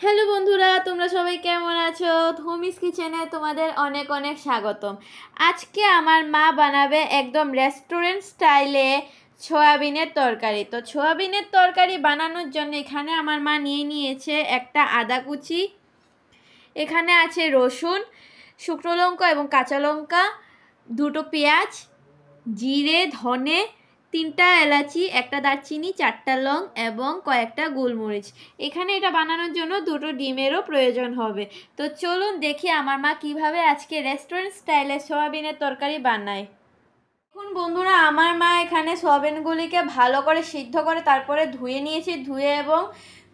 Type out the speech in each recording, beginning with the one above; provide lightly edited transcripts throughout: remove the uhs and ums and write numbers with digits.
Hello বন্ধুরা, তোমরা সবাই কেমন আছো? হোমিস কিচেনে তোমাদের অনেক অনেক স্বাগতম। আজকে আমার মা বানাবে একদম রেস্টুরেন্ট স্টাইলে সয়াবিনের তরকারি। তো সয়াবিনের তরকারি বানানোর জন্য এখানে আমার মা নিয়েছে একটা আদা কুচি, এখানে আছে রসুন, শুকনো লঙ্কা এবং কাঁচা লঙ্কা, দুটো পেঁয়াজ, জিরে, ধনে, 3টা এলাচি, একটা দারচিনি, 4টা লং এবং কয়েকটা গোলমরিচ। এখানে এটা বানানোর জন্য 2টো ডিমেরও প্রয়োজন হবে। তো চলুন দেখি আমার মা কিভাবে আজকে রেস্টুরেন্ট স্টাইলে সয়াবিনের তরকারি বানায়। এখন বন্ধুরা, আমার মা এখানে সয়াবিনগুলিকে ভালো করে সিদ্ধ করে তারপরে ধুয়ে নিয়েছি,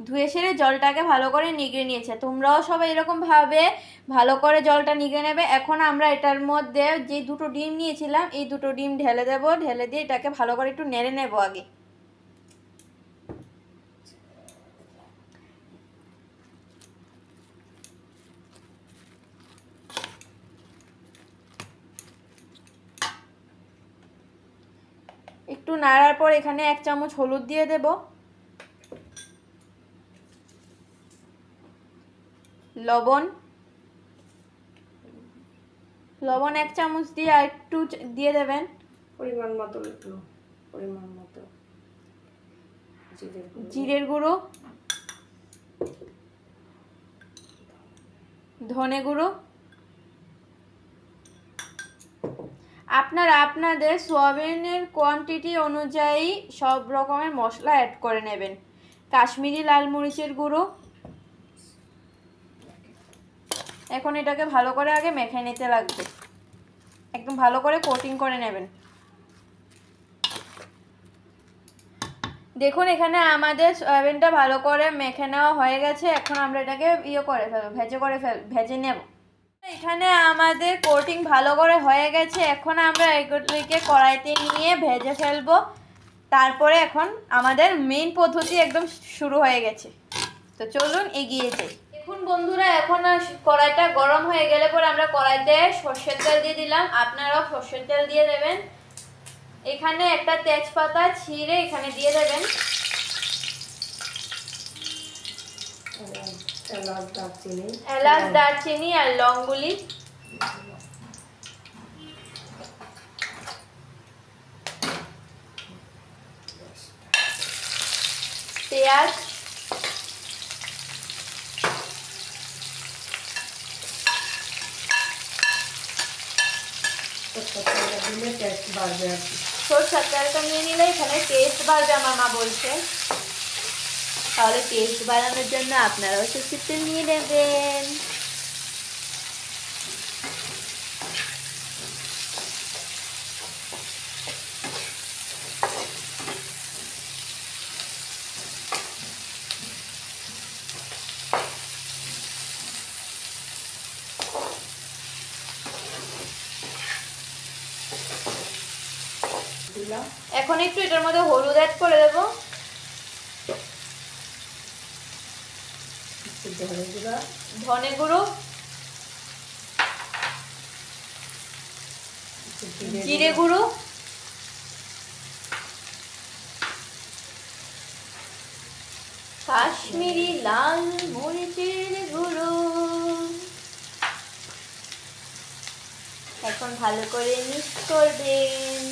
ধুয়ে সেরে জলটাকে ভালো করে নিগড়ে নিয়েছে। তোমরাও সবাই এরকমভাবে ভালো করে জলটা নিগড়ে নেবে। এখন আমরা এটার মধ্যে যে 2টো ডিম নিয়েছিলাম এই 2টো ডিম ঢেলে দেবো। ঢেলে দিয়ে এটাকে ভালো করে একটু নেড়ে নেবো আগে। একটু নাড়ার পর এখানে 1 চামচ হলুদ দিয়ে দেব, লবণ 1 চামচ দিয়ে আর একটু দিয়ে দেবেন পরিমাণ মতো জিরের গুঁড়ো, ধনে গুঁড়ো। আপনারা আপনাদের সোয়াবিনের কোয়ান্টিটি অনুযায়ী সব রকমের মশলা অ্যাড করে নেবেন। কাশ্মীরি লাল মরিচের গুঁড়ো। এখন এটাকে ভালো করে আগে মেখে নিতে লাগবে, একদম ভালো করে কোটিং করে নেবেন। দেখুন এখানে আমাদের সয়াবিনটা ভালো করে মেখে নেওয়া হয়ে গেছে। এখন আমরা এটাকে ভেজে নেব। এখানে আমাদের কোটিং ভালো করে হয়ে গেছে। এখন আমরা এগুলিকে কড়াইতে নিয়ে ভেজে ফেলবো। তারপরে এখন আমাদের মেইন পদ্ধতি একদম শুরু হয়ে গেছে। তো চলুন এগিয়ে যাই। দেখুন বন্ধুরা, এখন কড়াইটা গরম হয়ে গেলে পরে আমরা কড়াইতে সর্ষের তেল দিয়ে দিলাম। আপনারাও সর্ষের তেল দিয়ে দেবেন। এখানে একটা তেজপাতা ছিঁড়ে এখানে দিয়ে দেবেন। এলাচ, দারচিনি আর লংগুলি। পেঁয়াজ, সরষের তেলটা নিয়ে নিলে এখানে টেস্ট বাড়বে আমার মা বলছে। তাহলে টেস্ট বাড়ানোর জন্য আপনারাও সরষের তেল নিয়ে নেবেন। এখন একটু এটার মধ্যে হলুদ অ্যাড করে দেবো, ধনে গুঁড়ো, জিরে গুঁড়ো, কাশ্মীরি লাল মরিচের গুঁড়ো। এখন ভালো করে মিক্স করবেন।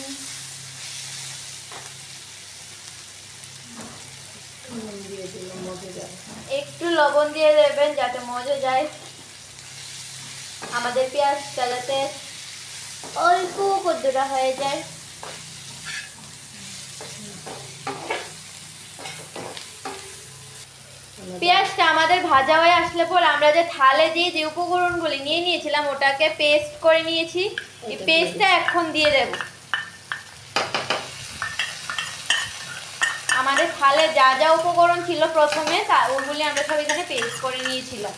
একটু লবণ দিয়ে দেবেন যাতে মজে যায়। আমাদের পেঁয়াজটা যাতে অল্প কদ্দুরা হয়ে যায়। পেঁয়াজটা আমাদের ভাজা হয়ে আসলে পর আমরা যে থালে দিয়ে যে উপকরণগুলি নিয়ে নিয়েছিলাম ওটাকে পেস্ট করে নিয়েছি। এই পেস্টটা এখন দিয়ে দেব। আমাদের থালে যা যা উপকরণ ছিল প্রথমে ওগুলি আমরা সব এখানে পেস্ট করে নিয়েছিলাম।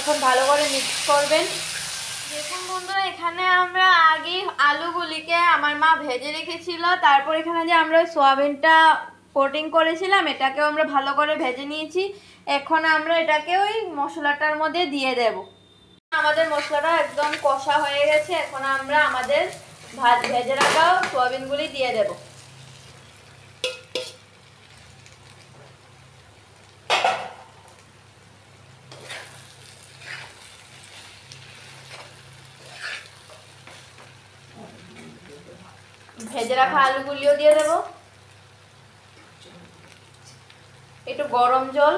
এখন ভালো করে মিক্স করবেন। দেখুন বন্ধুরা, এখানে আমরা আগে আলুগুলিকে আমার মা ভেজে রেখেছিল। তারপর এখানে যে আমরা সোয়াবিনটা কোটিং করেছিলাম এটাকেও আমরা ভালো করে ভেজে নিয়েছি। এখন আমরা এটাকে ওই মশলাটার মধ্যে দিয়ে দেব। আমাদের মশলাটা একদম কষা হয়ে গেছে। এখন আমরা আমাদের ভেজে রাখা সোয়াবিনগুলি দিয়ে দেব। ভেজে রাখা আলুগুলিও দিয়ে দেব। একটু গরম জল,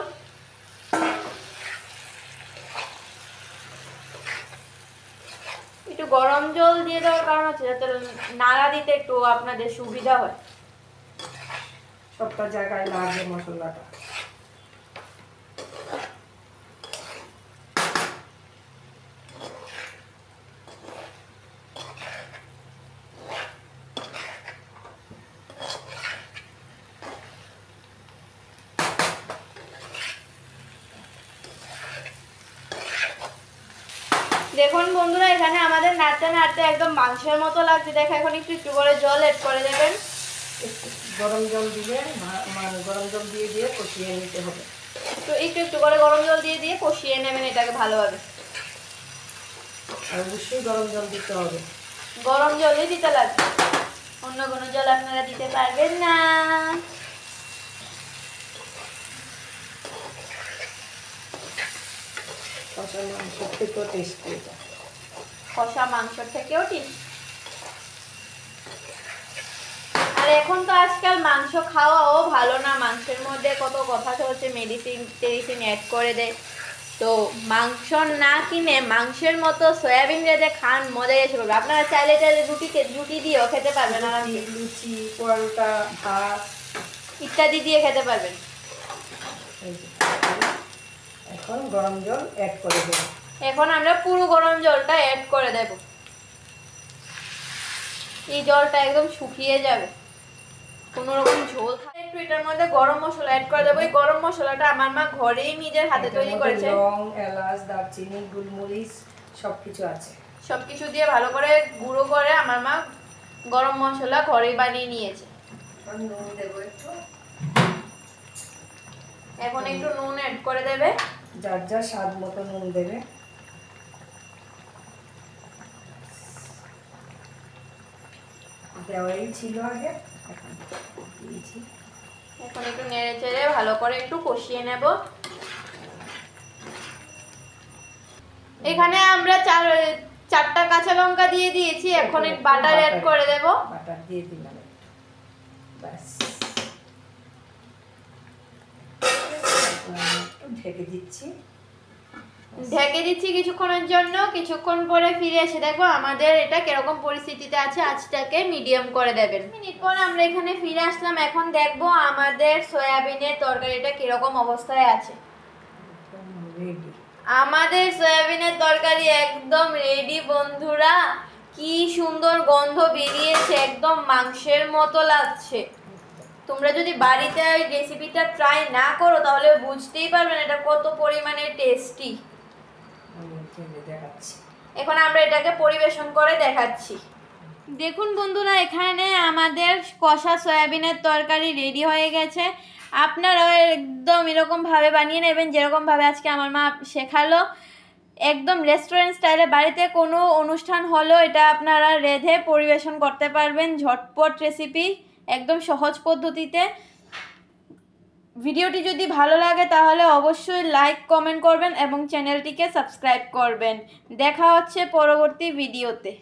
দিয়ে দেওয়ার কারণ হচ্ছে যাতে নাড়া দিতে একটু আপনাদের সুবিধা হয়, সবটা জায়গায় লাগবে মশলাটা। দেখুন বন্ধুরা, এখানে আমাদের নাড়তে নাড়তে একদম মাংসের মতো লাগছে। দেখো, এখন একটু একটু করে জল এড করে দেবেন। গরম জল দিয়ে কষিয়ে নিতে হবে। তো একটু একটু করে গরম জল দিয়ে কষিয়ে নেবেন এটাকে ভালোভাবে। আর অবশ্যই গরম জল দিতে হবে। গরম জলই দিতে লাগবে, অন্য কোনো জল আপনারা দিতে পারবেন না। কষা মাংস থেকেও টেস্টি এটা। কষা মাংস থেকেও টেস্টি। আর এখন তো আজকাল মাংস খাওয়াও ভালো না, মাংসের মধ্যে কত কথা চলছে, মেডিসিন অ্যাড করে দেয়। তো মাংস না কিনে মাংসের মতো সয়াবিন রেঁধে খান, মজা এসে পাবে। আপনারা চাইলে রুটি দিয়েও খেতে পারবেন, লুচি, পরোটা, ভাত ইত্যাদি দিয়ে খেতে পারবেন। এখন গরম জল অ্যাড করে দেব। এখন আমরা পুরো গরম জলটা অ্যাড করে দেব। এই জলটা একদম শুকিয়ে যাবে, কোনো রকম ঝোল থাকে। একটু এটার মধ্যে গরম মশলা অ্যাড করে দেবো। এই গরম মশলাটা আমার মা ঘরেই নিজের হাতে তৈরি করেছে। লং, এলাচ, দারচিনি, গোলমরিচ সবকিছু আছে। সবকিছু দিয়ে ভালো করে গুঁড়ো করে আমার মা গরম মশলা ঘরেই বানিয়ে নিয়েছে। নুন দেবো একটু। এখন একটু নুন অ্যাড করে দেবে, যার যার স্বাদ মতো নুন দেবে। দেওয়াই ছিল আগে, এখন দিয়েছি। এখন একটু নেড়ে চেড়ে ভালো করে একটু কষিয়ে নেব। এখানে আমরা চারটা কাঁচা লঙ্কা দিয়ে দিয়েছি। এখন বাটার অ্যাড করে দেব। বাটার দিয়ে দিলাম, ব্যাস। ঢেকে দিচ্ছি কিছুক্ষণের জন্য। কিছুক্ষণ পরে ফিরে এসে দেখবো আমাদের এটা কিরকম পরিস্থিতিতে আছে। আঁচটাকে মিডিয়াম করে দেবেন। মিনিট পর আমরা এখানে ফিরে আসলাম। এখন দেখবো আমাদের সয়াবিনের তরকারিটা কিরকম অবস্থায় আছে। আমাদের সয়াবিনের তরকারি একদম রেডি বন্ধুরা। কি সুন্দর গন্ধ বেরিয়েছে, একদম মাংসের মতো লাগছে। তোমরা যদি বাড়িতে এই রেসিপিটা ট্রাই না করো তাহলে বুঝতেই পারবে না এটা কত পরিমাণে টেস্টি। এখন আমরা এটাকে পরিবেশন করে দেখাচ্ছি। দেখুন বন্ধুরা, এখানে আমাদের কষা সয়াবিনের তরকারি রেডি হয়ে গেছে। আপনারাও একদম এরকমভাবে বানিয়ে নেবেন যেরকমভাবে আজকে আমার মা শেখালো। একদম রেস্টুরেন্ট স্টাইলে বাড়িতে কোনো অনুষ্ঠান হলো এটা আপনারা রেঁধে পরিবেশন করতে পারবেন। ঝটপট রেসিপি, একদম সহজ পদ্ধতিতে। ভিডিওটি যদি ভালো লাগে তাহলে অবশ্যই লাইক কমেন্ট করবেন এবং চ্যানেলটিকে সাবস্ক্রাইব করবেন। দেখা হচ্ছে পরবর্তী ভিডিওতে।